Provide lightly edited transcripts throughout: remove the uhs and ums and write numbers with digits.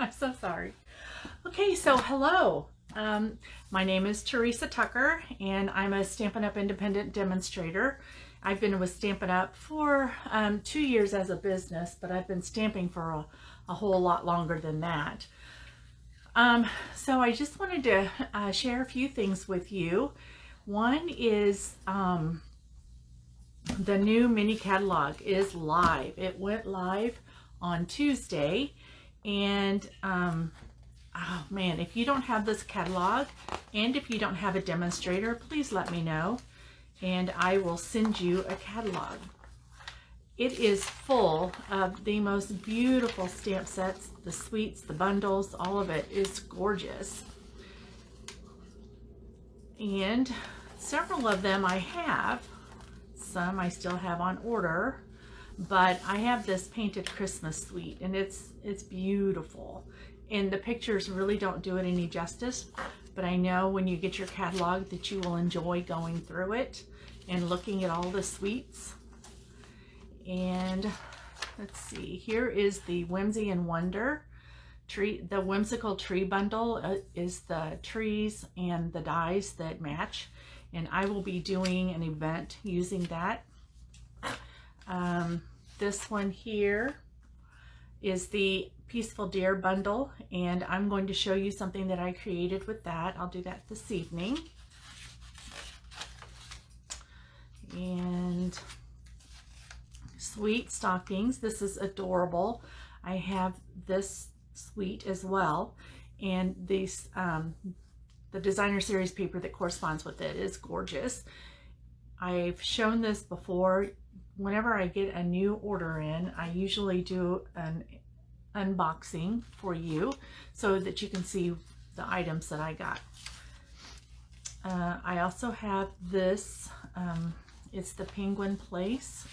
I'm so sorry. Okay, so hello. My name is Theresa Tucker, and I'm a Stampin' Up! Independent demonstrator. I've been with Stampin' Up! For 2 years as a business, but I've been stamping for a whole lot longer than that. So I just wanted to share a few things with you. One is the new mini catalog is live. It went live on Tuesday, and oh man, if you don't have this catalog and if you don't have a demonstrator, please let me know and I will send you a catalog. It is full of the most beautiful stamp sets, the suites, the bundles, all of it is gorgeous. And several of them I have, some I still have on order, but I have this painted Christmas suite and it's beautiful. And the pictures really don't do it any justice, but I know when you get your catalog that you will enjoy going through it and looking at all the suites. And let's see, here is the Whimsy and Wonder tree. The whimsical tree bundle is the trees and the dies that match, and I will be doing an event using that. This one here is the Peaceful Deer bundle, and I'm going to show you something that I created with that. I'll do that this evening. And sweet stockings. This is adorable. I have this suite as well, and these the designer series paper that corresponds with it is gorgeous. I've shown this before. Whenever I get a new order in, I usually do an unboxing for you so that you can see the items that I got. I also have this, it's the Penguin Place.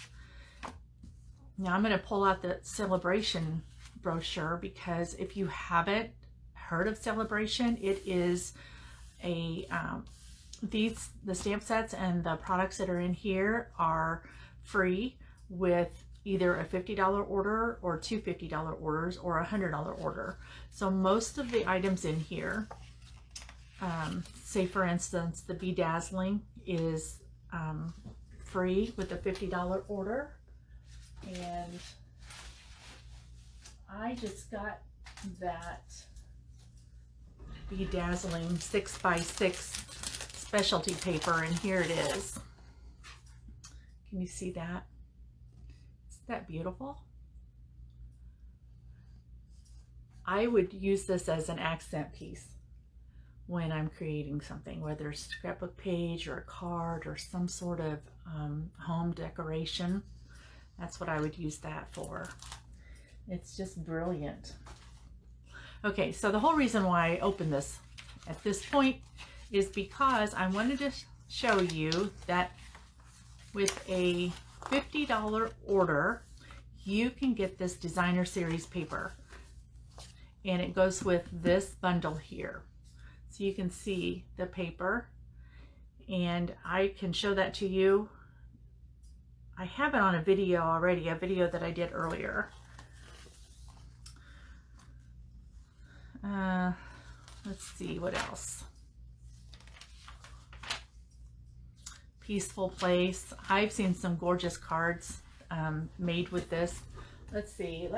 Now I'm going to pull out the Celebration brochure, because if you haven't heard of Celebration, it is a the stamp sets and the products that are in here are free with either a $50 order or two $50 orders or a $100 order. So most of the items in here, say for instance the Bedazzling is free with a $50 order, and I just got that Bedazzling 6x6 specialty paper, and here it is. Can you see that? Isn't that beautiful? I would use this as an accent piece when I'm creating something, whether it's a scrapbook page or a card or some sort of home decoration. That's what I would use that for. It's just brilliant. Okay, so the whole reason why I opened this at this point is because I wanted to show you that with a $50 order, you can get this designer series paper, and it goes with this bundle here. So you can see the paper, and I can show that to you. I have it on a video already, a video that I did earlier. Let's see what else. Peaceful Place. I've seen some gorgeous cards made with this. Let's see,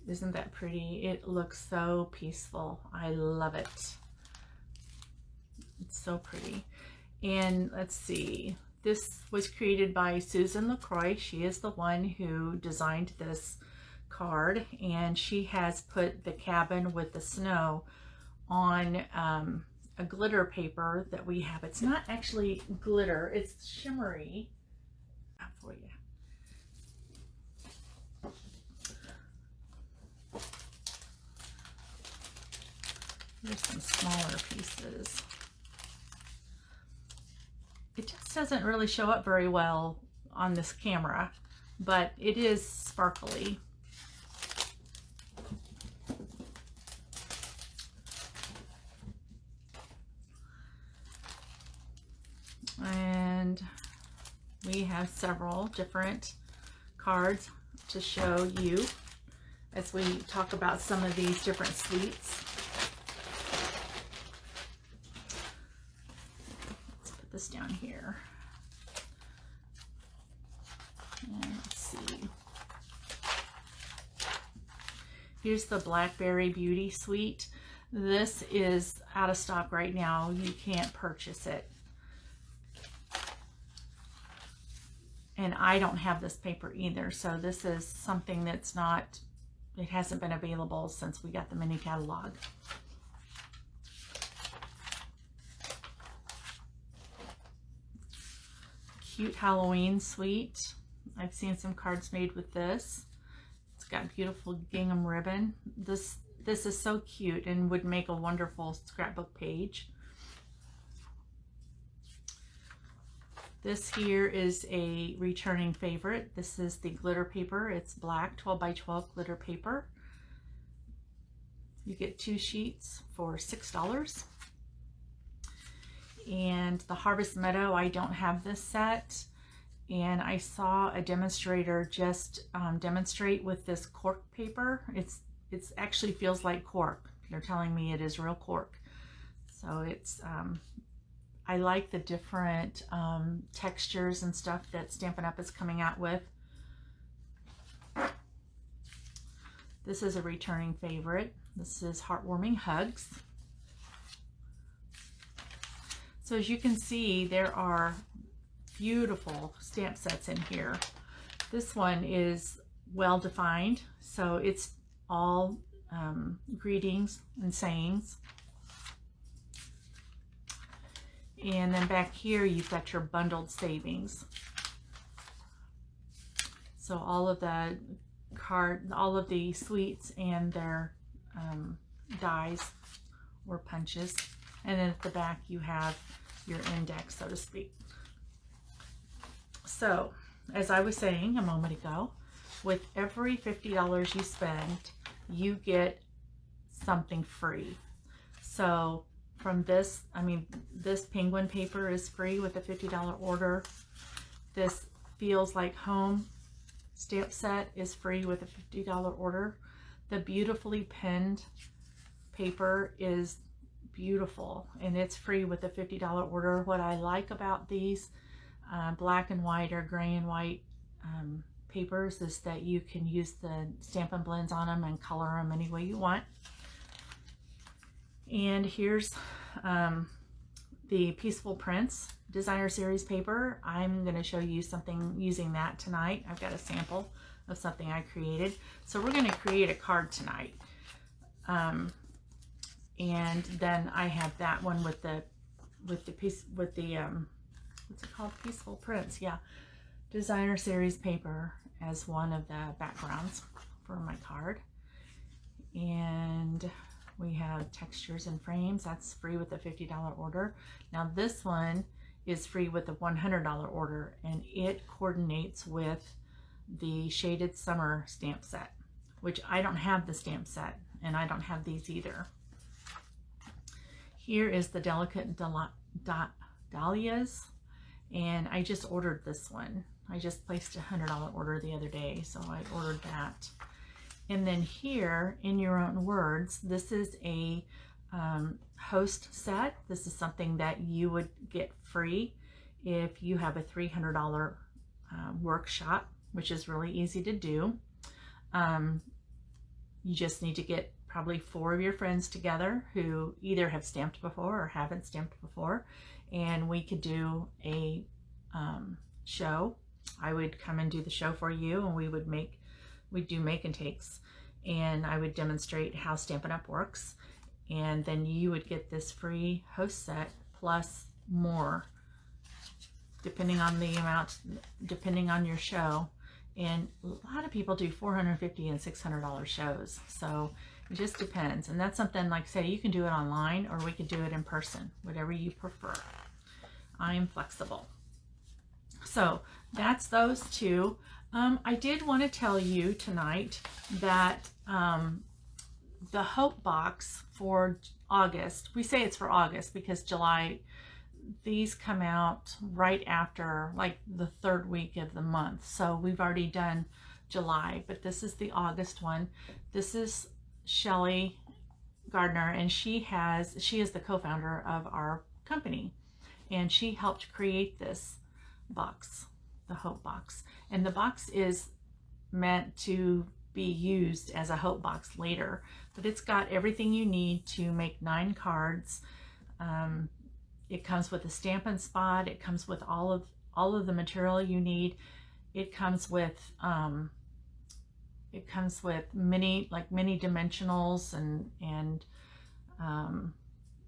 isn't that pretty? It looks so peaceful. I love it. It's so pretty. And let's see, this was created by Susan LaCroix. She is the one who designed this card, and she has put the cabin with the snow on a glitter paper that we have. It's not actually glitter, it's shimmery. For you. Here's some smaller pieces. It just doesn't really show up very well on this camera, but it is sparkly. And we have several different cards to show you. as we talk about some of these different suites. Let's put this down here. And let's see. Here's the Blackberry Beauty Suite. This is out of stock right now. You can't purchase it. And I don't have this paper either. So this is something that's not, it hasn't been available since we got the mini catalog. Cute Halloween suite. I've seen some cards made with this. It's got beautiful gingham ribbon. This is so cute and would make a wonderful scrapbook page. This here is a returning favorite. This is the glitter paper. It's black 12 by 12 glitter paper. You get 2 sheets for $6. And the Harvest Meadow, I don't have this set. And I saw a demonstrator just demonstrate with this cork paper. It's actually feels like cork. They're telling me it is real cork. So it's, I like the different textures and stuff that Stampin' Up! Is coming out with. This is a returning favorite. This is Heartwarming Hugs. So as you can see, there are beautiful stamp sets in here. This one is well defined, so it's all greetings and sayings. And then back here you've got your bundled savings. So all of the all of the sweets and their dies or punches. And then at the back you have your index, so to speak. So, as I was saying a moment ago, with every $50 you spend, you get something free. So from this, I mean, this penguin paper is free with a $50 order. This Feels Like Home stamp set is free with a $50 order. The beautifully penned paper is beautiful and it's free with a $50 order. What I like about these black and white or gray and white papers is that you can use the Stampin' Blends on them and color them any way you want. And here's the Peaceful Prince Designer Series paper. I'm going to show you something using that tonight. I've got a sample of something I created. So we're going to create a card tonight. And then I have that one with the what's it called? Peaceful Prince, yeah. Designer Series paper as one of the backgrounds for my card. And we have textures and frames. That's free with a $50 order. Now this one is free with a $100 order, and it coordinates with the Shaded Summer stamp set, which I don't have the stamp set, and I don't have these either. Here is the Delicate Dahlias, and I just ordered this one. I just placed a $100 order the other day, so I ordered that. And then here, In Your Own Words, this is a host set. This is something that you would get free if you have a $300 workshop, which is really easy to do. You just need to get probably 4 of your friends together who either have stamped before or haven't stamped before, and we could do a show. I would come and do the show for you, and we'd do make and takes, and I would demonstrate how Stampin' Up! Works, and then you would get this free host set plus more, depending on the amount, depending on your show. And a lot of people do $450 and $600 shows, so it just depends. And that's something, like say, you can do it online or we could do it in person, whatever you prefer. I am flexible. So that's those two. I did want to tell you tonight that the Hope Box for August, we say it's for August because July, these come out right after like the 3rd week of the month. So we've already done July, but this is the August one. This is Shelly Gardner, and she is the co-founder of our company, and she helped create this box, the Hope Box. And the box is meant to be used as a Hope Box later, but it's got everything you need to make 9 cards. It comes with a Stampin' spot. It comes with all of the material you need. It comes with many dimensionals, and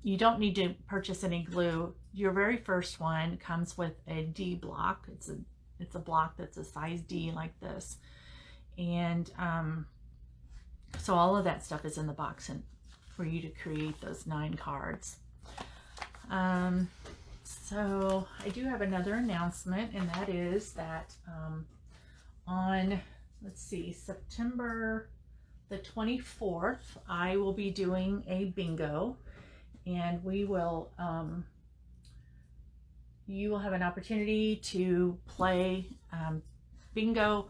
you don't need to purchase any glue. Your very first one comes with a D block. It's a block that's a size D like this, and so all of that stuff is in the box and for you to create those 9 cards. So I do have another announcement, and that is that on, let's see, September the 24th, I will be doing a bingo, and we will, you will have an opportunity to play bingo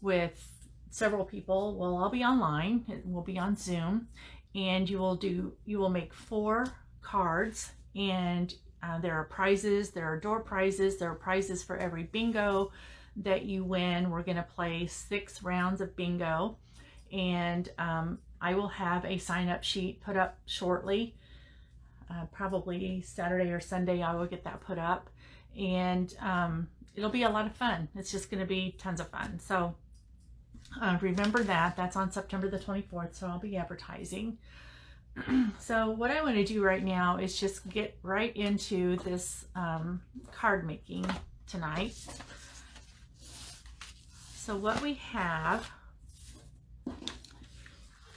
with several people. Well, I'll be online. It will be on Zoom, and you will make 4 cards, and there are prizes. There are door prizes. There are prizes for every bingo that you win. We're going to play 6 rounds of bingo, and I will have a sign-up sheet put up shortly. Probably Saturday or Sunday I will get that put up, and it'll be a lot of fun. It's just going to be tons of fun. So remember that. That's on September the 24th, so I'll be advertising. So what I want to do right now is just get right into this card making tonight. So what we have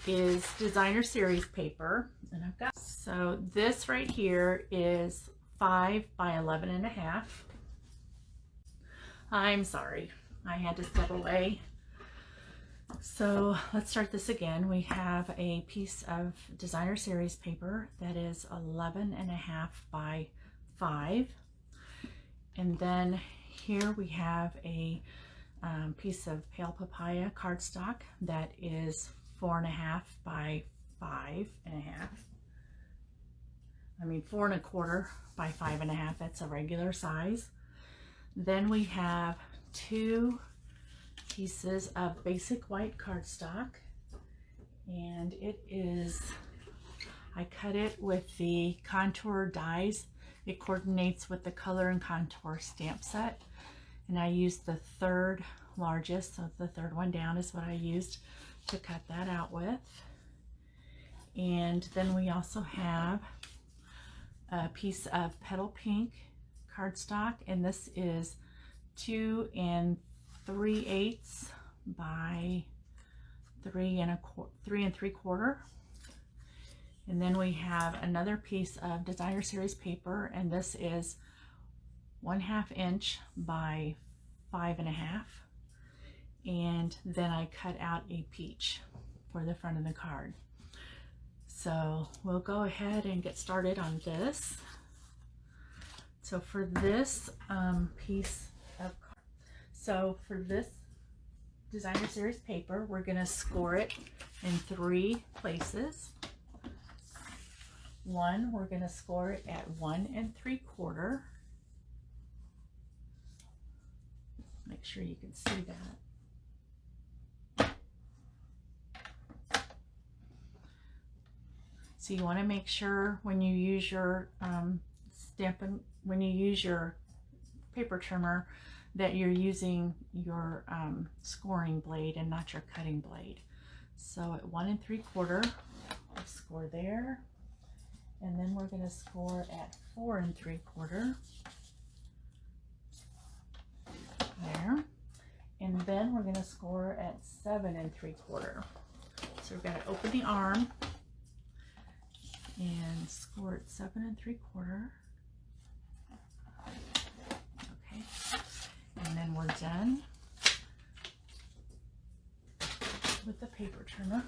is designer series paper, and I've got, so this right here is 5 by 11.5. I'm sorry, I had to step away. So let's start this again. We have a piece of designer series paper that is 11.5 by 5, and then here we have a piece of pale papaya cardstock that is 4.5 by 5.5. I mean 4.25 by 5.5. That's a regular size. Then we have 2 pieces of basic white cardstock, and it is, I cut it with the contour dies. It coordinates with the color and contour stamp set, and I used the 3rd largest, so the 3rd one down is what I used to cut that out with. And then we also have a piece of petal pink cardstock, and this is 2 3/8 by 3 3/4. And then we have another piece of designer series paper, and this is 1/2 inch by 5.5. And then I cut out a peach for the front of the card. So we'll go ahead and get started on this. So for this piece of card, so for this designer series paper, we're going to score it in 3 places. One, we're going to score it at 1 3/4. Make sure you can see that. So you want to make sure when you use your Stampin', when you use your paper trimmer, that you're using your scoring blade and not your cutting blade. So at 1 3/4, we'll score there, and then we're going to score at 4 3/4 there, and then we're going to score at 7 3/4. So we're going to open the arm and score at 7 3/4. Okay, and then we're done with the paper trimmer.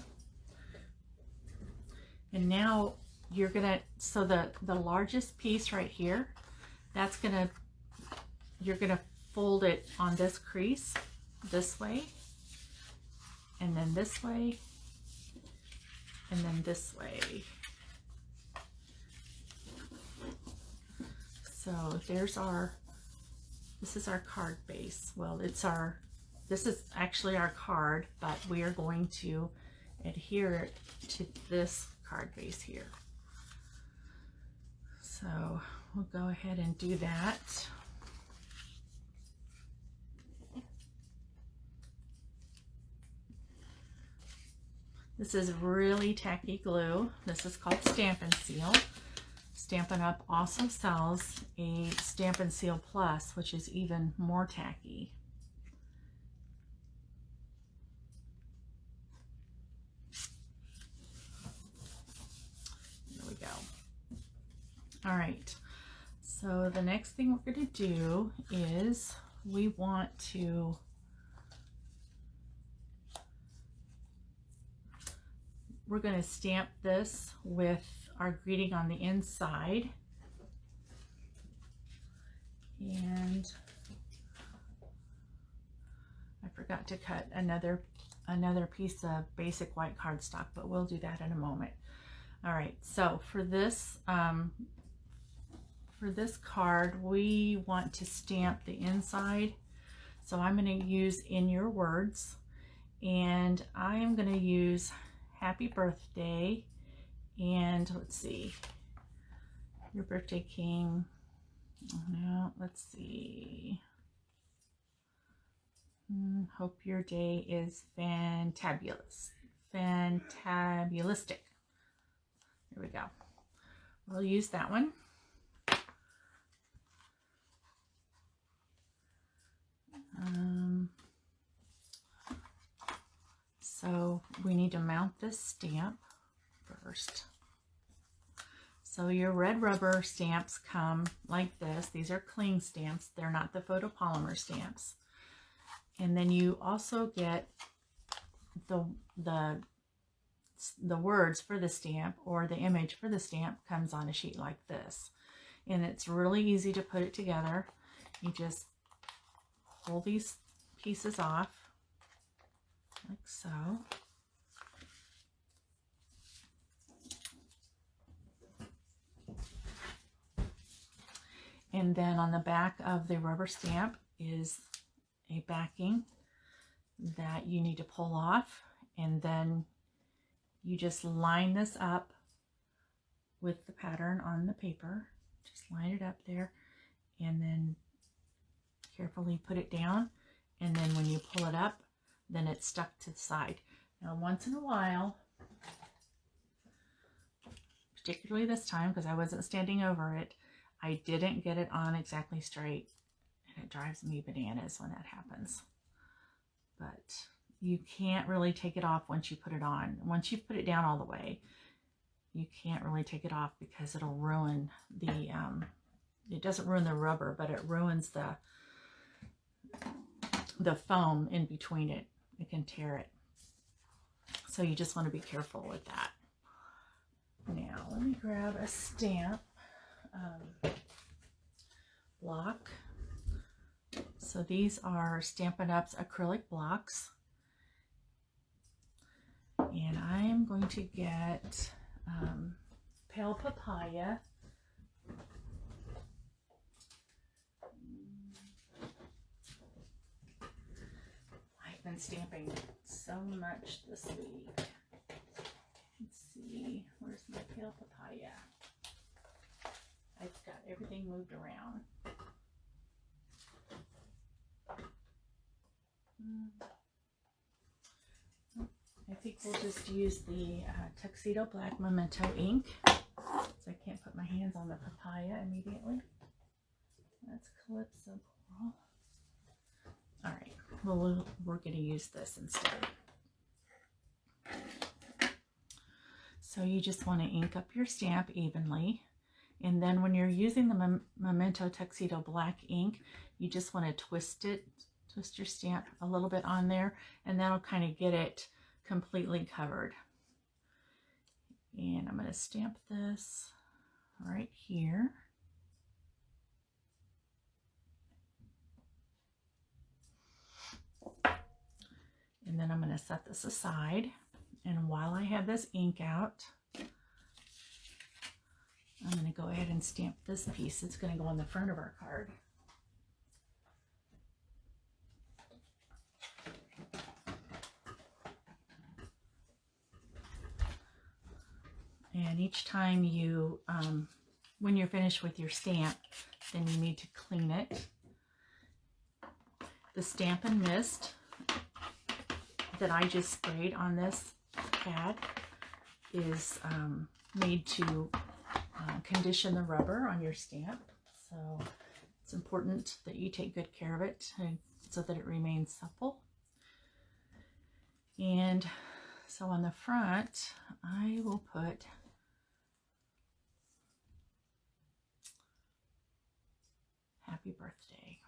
And now you're gonna, so the largest piece right here, that's gonna, you're gonna fold it on this crease this way, and then this way, and then this way. So there's our, this is our card base. Well, this is actually our card, but we are going to adhere it to this card base here. So we'll go ahead and do that. This is really tacky glue. This is called Stampin' Seal. Stampin' Up also sells a Stampin' Seal Plus, which is even more tacky. There we go. All right, so the next thing we're going to do is we want to we're going to stamp this with our greeting on the inside. And I forgot to cut another piece of basic white cardstock, but we'll do that in a moment. All right, so for this card, we want to stamp the inside. So I'm going to use In Your Words, and I am going to use Happy Birthday, and let's see, Your Birthday King. Oh, no, let's see. Hope your day is fantabuloustic. There we go. We'll use that one. So we need to mount this stamp first. So your red rubber stamps come like this. These are cling stamps. They're not the photopolymer stamps. And then you also get the words for the stamp, or the image for the stamp comes on a sheet like this. And it's really easy to put it together. You just pull these pieces off like so. And then on the back of the rubber stamp is a backing that you need to pull off, and then you just line this up with the pattern on the paper. Just line it up there, and then carefully put it down, and then when you pull it up, then it's stuck to the side. Now once in a while, particularly this time because I wasn't standing over it, I didn't get it on exactly straight, and it drives me bananas when that happens. But you can't really take it off once you put it on. Once you put it down all the way, you can't really take it off because it'll ruin the, it doesn't ruin the rubber, but it ruins the foam in between it. It can tear it. So you just want to be careful with that. Now let me grab a stamp block. So these are Stampin' Up's acrylic blocks. And I'm going to get Pale Papaya. I've been stamping so much this week. Let's see, where's my Pale Papaya? I've got everything moved around. I think we'll just use the Tuxedo Black Memento ink. So I can't put my hands on the papaya immediately. That's Calypso Coral. All right, well, we're going to use this instead. So you just want to ink up your stamp evenly. And then when you're using the Memento Tuxedo Black ink, you just want to twist your stamp a little bit on there, and that'll kind of get it completely covered. And I'm going to stamp this right here. And then I'm going to set this aside, And while I have this ink out, I'm going to go ahead and stamp this piece. It's going to go on the front of our card. And each time you, when you're finished with your stamp, then you need to clean it. The Stampin' Mist that I just sprayed on this pad is made to condition the rubber on your stamp. So it's important that you take good care of it so that it remains supple. And so on the front, I will put Happy Birthday.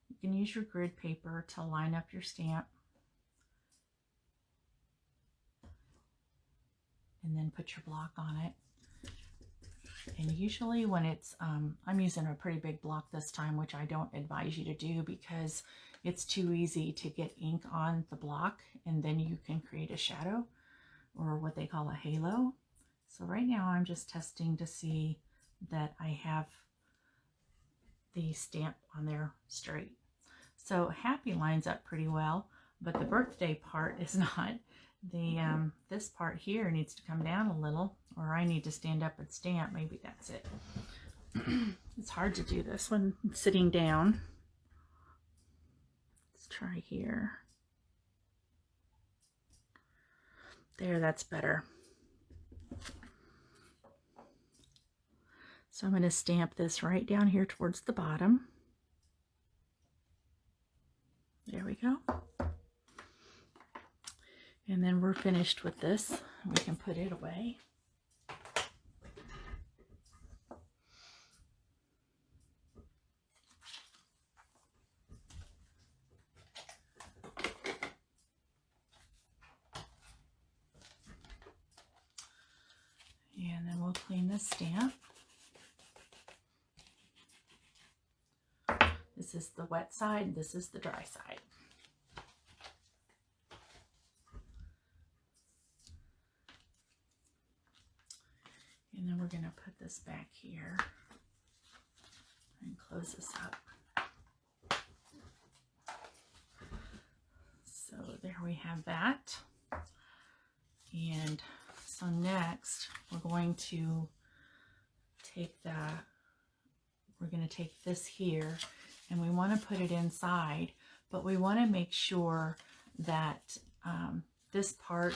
You can use your grid paper to line up your stamp and then put your block on it. And usually when it's, I'm using a pretty big block this time, which I don't advise you to do because it's too easy to get ink on the block and then you can create a shadow or what they call a halo. So right now I'm just testing to see that I have the stamp on there straight. So happy lines up pretty well, but the birthday part is not. This part here needs to come down a little, or I need to stand up and stamp. Maybe that's it. It's hard to do this when sitting down. Let's try here. There, that's better. So I'm going to stamp this right down here towards the bottom. There we go. And then we're finished with this. We can put it away. And then we'll clean the stamp. This is the wet side, this is the dry side. And then we're going to put this back here and close this up. So there we have that. And so next we're going to take this here and we want to put it inside, but we want to make sure that this part,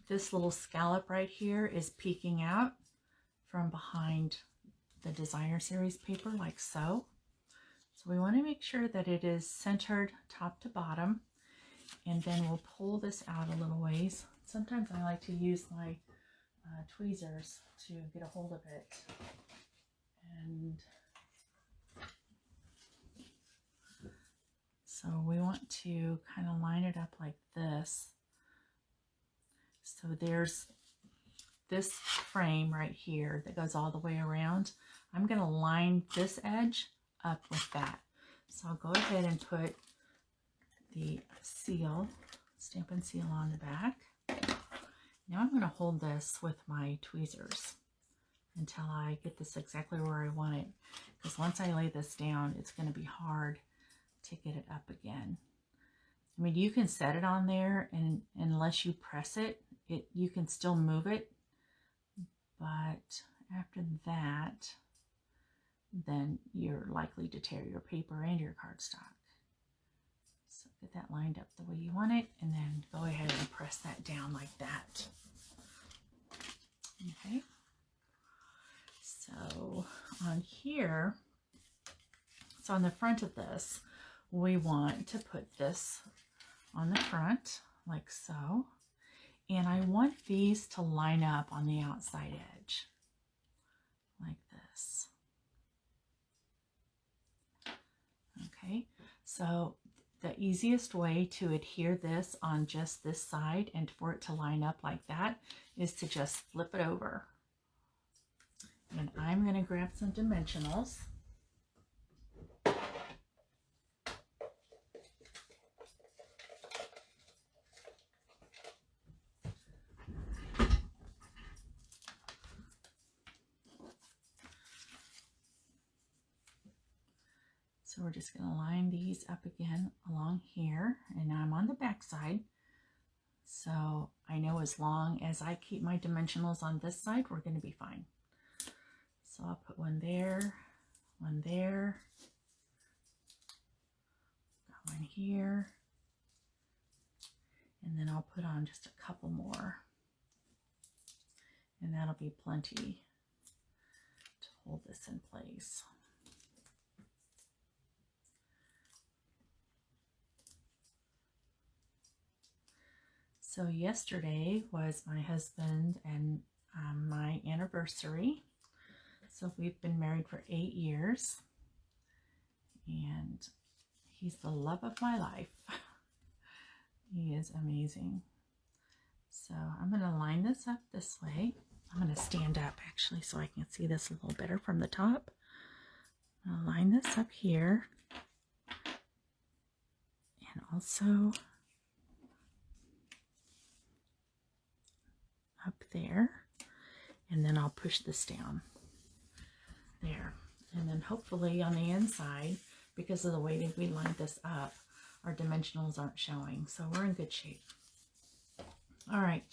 this little scallop right here is peeking out from behind the designer series paper like so. So we want to make sure that it is centered top to bottom, and then we'll pull this out a little ways. Sometimes I like to use my tweezers to get a hold of it. And so we want to kind of line it up like this. So there's this frame right here that goes all the way around. I'm going to line this edge up with that. So I'll go ahead and put the seal, Stampin' Seal on the back. Now I'm going to hold this with my tweezers until I get this exactly where I want it. Because once I lay this down, it's going to be hard to get it up again. I mean, you can set it on there, and unless you press it, you can still move it. But after that, then you're likely to tear your paper and your cardstock. So get that lined up the way you want it, and then go ahead and press that down like that. Okay. So on here, so on the front of this, we want to put this on the front like so. And I want these to line up on the outside edge like this. Okay, so the easiest way to adhere this on just this side and for it to line up like that is to just flip it over. And I'm going to grab some dimensionals. So we're just going to line these up again along here, and now I'm on the back side. So I know as long as I keep my dimensionals on this side, we're going to be fine. So I'll put one there, got one here, and then I'll put on just a couple more, and that'll be plenty to hold this in place. So yesterday was my husband and my anniversary. So we've been married for 8 years, and he's the love of my life. He is amazing. So I'm going to line this up this way. I'm going to stand up actually so I can see this a little better from the top. I'll line this up here, and also up there, and then I'll push this down there, and then hopefully on the inside, because of the way that we lined this up, our dimensionals aren't showing, so we're in good shape. All right,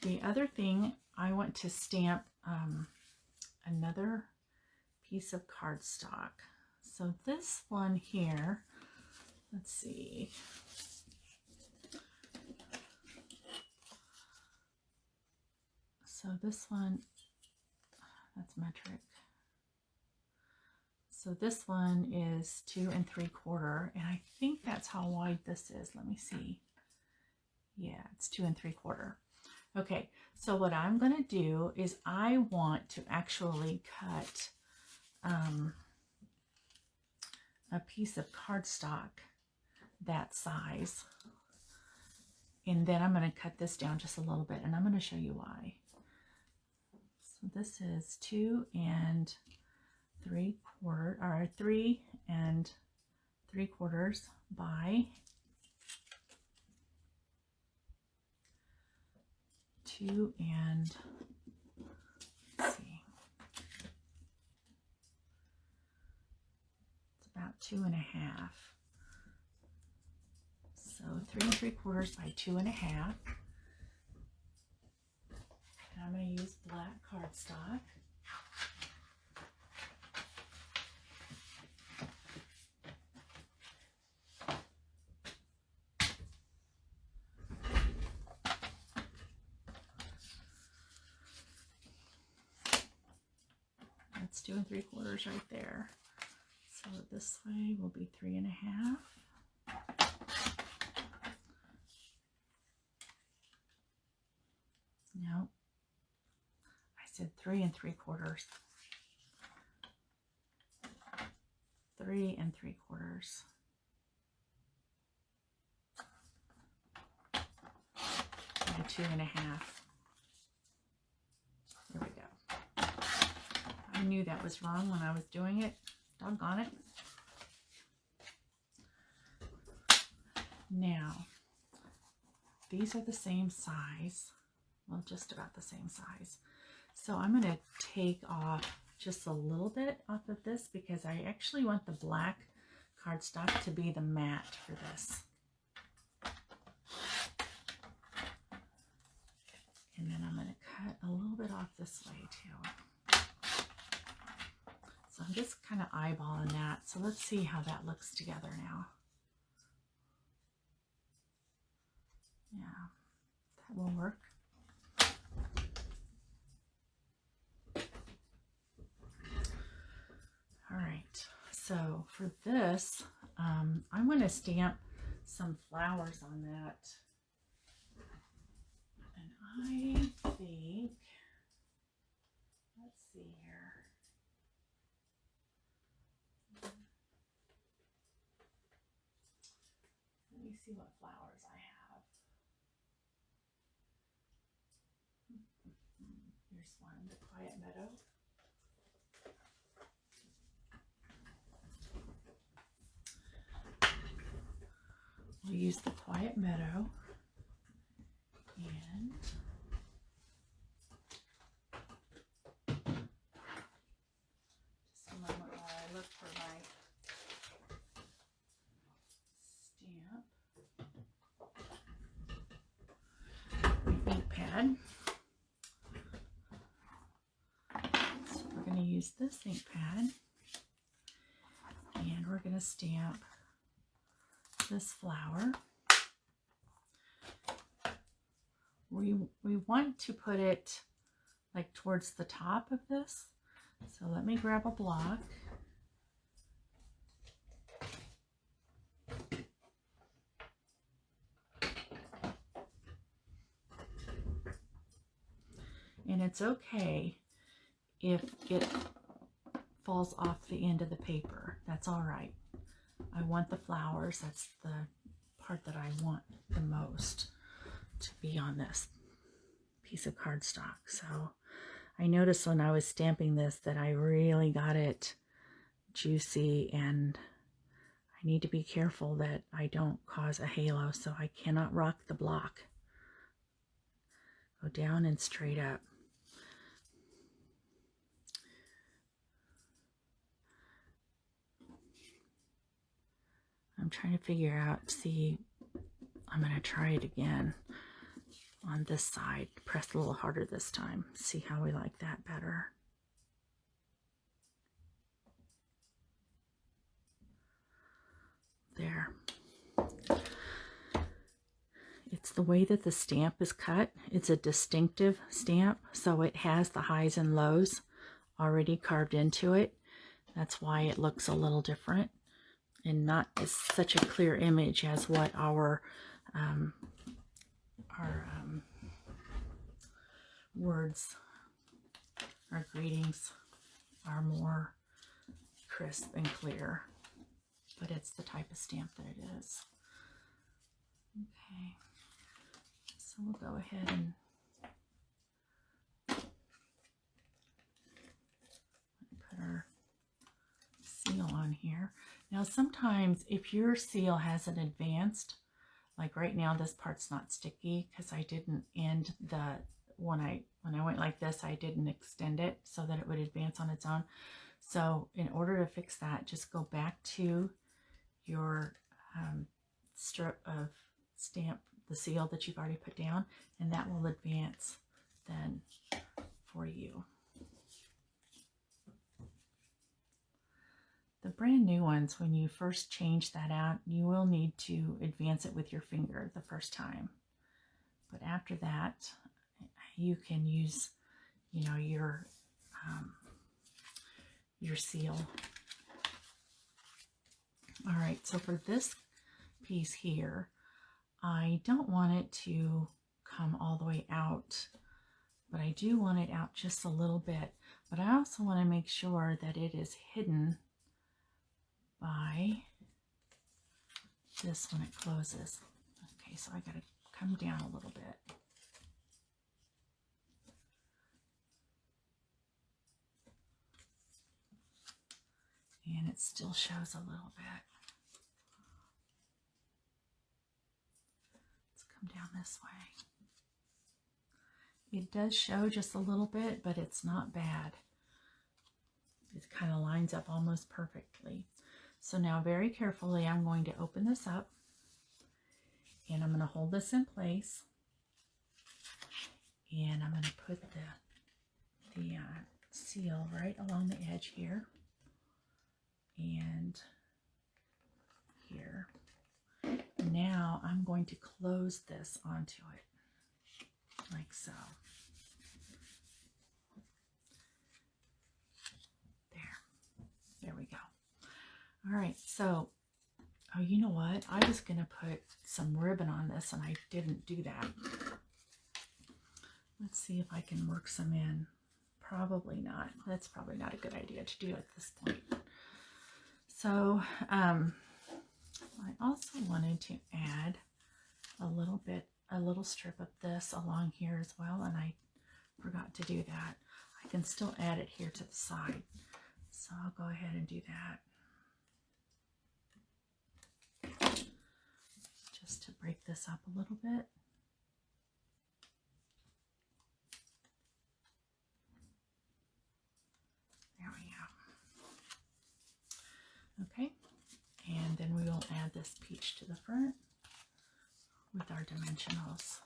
the other thing, I want to stamp another piece of cardstock. So this one here, let's see. So this one, that's metric. So this one is 2 3/4, and I think that's how wide this is. Let me see. Yeah, it's 2 3/4. Okay, so what I'm going to do is I want to actually cut a piece of cardstock that size, and then I'm going to cut this down just a little bit, and I'm going to show you why. So this is 2 3/4, or 3 3/4 by 2 let's see, it's about 2 1/2. So 3 3/4 by 2 1/2. And I'm going to use black cardstock. That's 2 3/4 right there. So this way will be 3 1/2. No, I said 3 3/4. 3 3/4. And 2 1/2. There we go. I knew that was wrong when I was doing it. Doggone it. Now, these are the same size. Well, just about the same size. So I'm going to take off just a little bit off of this because I actually want the black cardstock to be the matte for this. And then I'm going to cut a little bit off this way too. So I'm just kind of eyeballing that. So let's see how that looks together now. Yeah, that will work. All right, so for this, I'm going to stamp some flowers on that. And I think, let's see here. Let me see what flowers I have. Here's one, the Quiet Meadow. use the Quiet Meadow and just a moment while I look for my stamp. My ink pad. So we're going to use this ink pad and we're going to stamp this flower. We want to put it like towards the top of this. So let me grab a block. And it's okay if it falls off the end of the paper. That's all right. I want the flowers. That's the part that I want the most to be on this piece of cardstock. So I noticed when I was stamping this that I really got it juicy, and I need to be careful that I don't cause a halo, so I cannot rock the block. Go down and straight up. I'm trying to figure out, see, I'm going to try it again on this side. Press a little harder this time. See how we like that better. There. It's the way that the stamp is cut. It's a distinctive stamp, so it has the highs and lows already carved into it. That's why it looks a little different and not as such a clear image as what our words, our greetings are more crisp and clear, but it's the type of stamp that it is. Okay, so we'll go ahead and put our seal on here. Now sometimes if your seal hasn't advanced, like right now this part's not sticky because I didn't end the, when I went like this, I didn't extend it so that it would advance on its own. So in order to fix that, just go back to your strip of stamp, the seal that you've already put down, and that will advance then for you. The brand new ones, when you first change that out, you will need to advance it with your finger the first time. But after that, you can use, you know, your seal. All right, so for this piece here, I don't want it to come all the way out, but I do want it out just a little bit. But I also want to make sure that it is hidden by this when it closes. Okay, so I got to come down a little bit. And it still shows a little bit. Let's come down this way. It does show just a little bit, but it's not bad. It kind of lines up almost perfectly. So now very carefully, I'm going to open this up and I'm going to hold this in place. And I'm going to put the seal right along the edge here and here. Now I'm going to close this onto it like so. There we go. All right, so, oh, you know what? I was going to put some ribbon on this and I didn't do that. Let's see if I can work some in. Probably not. That's probably not a good idea to do at this point. So, I also wanted to add a little strip of this along here as well, and I forgot to do that. I can still add it here to the side. So I'll go ahead and do that. Just break this up a little bit. There we go. Okay, and then we will add this peach to the front with our dimensionals.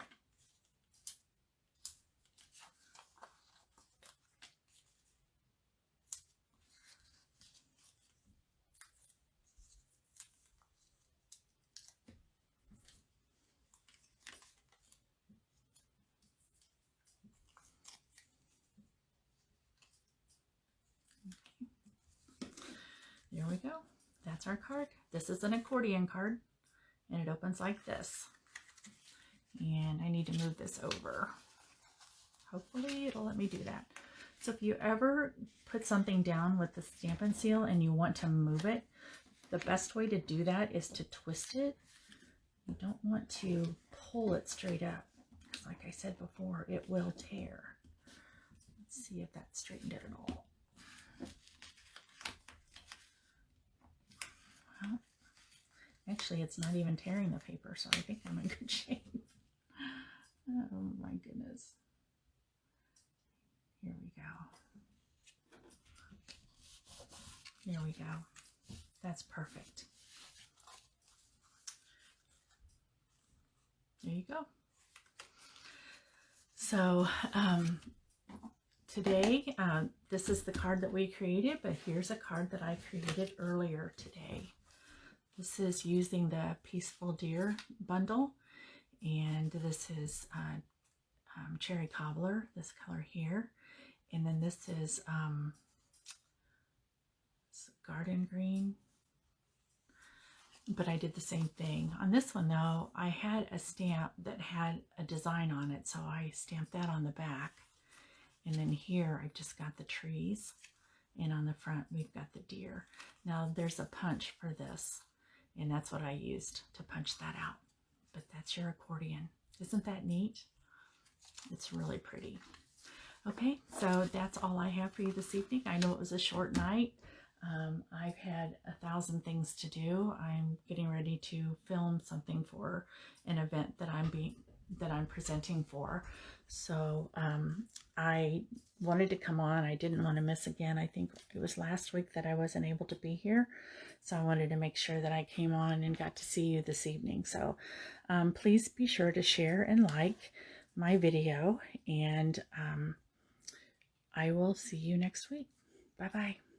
There we go. That's our card. This is an accordion card, and it opens like this. And I need to move this over. Hopefully it'll let me do that. So if you ever put something down with the Stampin' Seal and you want to move it, the best way to do that is to twist it. You don't want to pull it straight up. Like I said before, it will tear. Let's see if that straightened it at all. Well, actually, it's not even tearing the paper, so I think I'm in good shape. Oh my goodness. Here we go. There we go. That's perfect. There you go. So today, this is the card that we created, but here's a card that I created earlier today. This is using the Peaceful Deer bundle, and this is Cherry Cobbler, this color here, and then this is Garden Green, but I did the same thing. On this one though, I had a stamp that had a design on it, so I stamped that on the back, and then here I've just got the trees, and on the front we've got the deer. Now there's a punch for this, and that's what I used to punch that out. But that's your accordion. Isn't that neat? It's really pretty. Okay, so that's all I have for you this evening. I know it was a short night. I've had 1,000 things to do. I'm getting ready to film something for an event that I'm presenting for. So I wanted to come on. I didn't want to miss again. I think it was last week that I wasn't able to be here. So I wanted to make sure that I came on and got to see you this evening. So please be sure to share and like my video, and I will see you next week. Bye-bye.